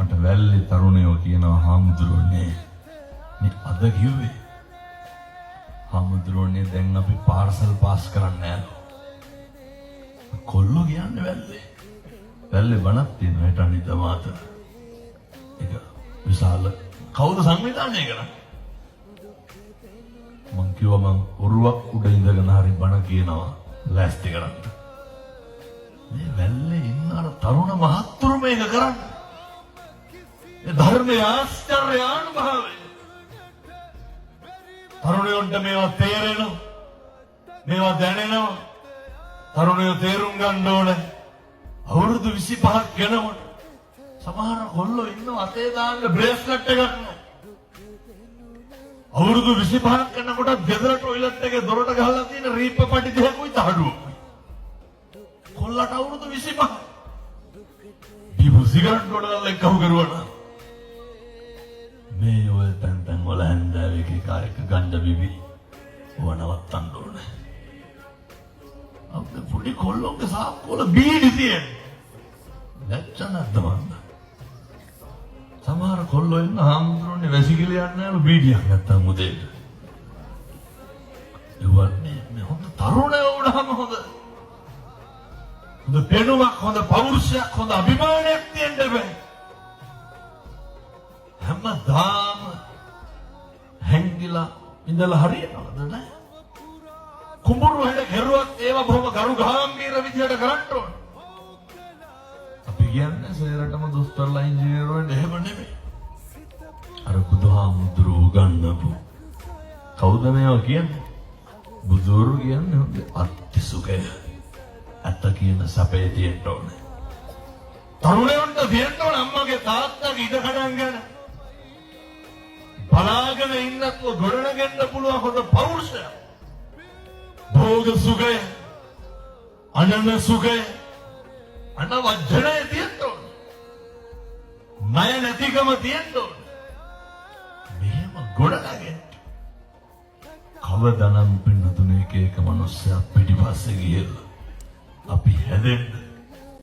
මට වැල්ලේ තරුණයෝ කියනවා හාමුදුරුවනේ මේ අද කිව්වේ හාමුදුරුවනේ දැන් අපි පාර්සල් පාස් කරන්නේ නැහැ කොල්ලෝ කියන්නේ වැල්ලේ බණක් තියෙනවා හිට අනිත මාතර ඒක විශාල කවුද සංවිධානය කරන්නේ මං කිව්වා මං ඔරුවක් උඩ ඉඳගෙන හරි බණ කියනවා ලෑස්ති කරන්න මේ වැල්ලේ ඉන්න අර තරුණ මහත්තුරු මේක කරන්නේ ඒ ධර්මයේ ආශ්චර්යානුභවය තරුණයන්ට මේවා තේරෙනවා මේවා දැනෙනවා තරුණයෝ තේරුම් ගන්න ඕනේ අවුරුදු 25ක් යනකොට සමහර කොල්ලෝ ඉන්නවා අතේ දාන්න බ්‍රේස්ලට් එකක් නෑ අවුරුදු 25ක් යනකොට ගෙදර টয়ලට් එකේ දොරට ගහලා තියෙන රීප්ප පටි දෙකකුයි තහඩුවකුයි කොල්ලට අවුරුදු 25 බිබු සිගරට් ගොඩනල් එක්කම කරුවා මේ ඔය තැන් වල හැන්දෑවේ කාර්යක ගන්න බිබි වනවත්තන්න ඕනේ අපේ පොඩි කොල්ලෝගේ සාක්කුවල බීඩි තියෙන්නේ නැච්ච නැද්ද මන්ද සමහර කොල්ලෝ ඉන්න හාමුදුරනේ වැසිකිලි යන්නේ නැහැ බීඩියක් නැත්තම් උදේට ඒවන්නේ මේ හොඳ තරුණයෝ වුණාම හොඳ පෙනුමක් හොඳ පෞරුෂයක් හොඳ අභිමානයක් තියෙන්න බෑ හැමදාම හැංගිලා ඉඳලා හරියනවද නෑ කුඹුරු හැඩ කෙරුවත් ඒවා බොහොම ගරු ගාම්භීර විදියට කරන්න ඕන අපි කියන්නේ සේරටම දොස්තරලා ඉංජිනේරු වෙන්න එහෙම නෙමෙයි අර බුදුහාමුදුරුවෝ උගන්වපු කවුද මේවා කියන්නේ බුදුරු කියන්නේ හොඳ අත්තිසුකය අත්ත කියන සපේ තියෙන්න ඕනේ තරුණයන්ට තියෙන්න ඕන අම්මගේ තාත්තගේ ඉඩ කඩන් ගන්න බලාගෙන ඉන්නත් ගොඩනගෙන්න පුළුවන් හොඳ පෞරුෂය භෝග සුඛය අනන සුඛය අනවජ්ජනය තියෙන්න ඕන ණය නැතිකම තියෙන්න ඕන මෙහෙම ගොඩනගෙන්න කවදානම් පින්නතුනේ එක එක මිනිස්සයා පිටිපස්සේ ගියලා අපි හැදෙන්න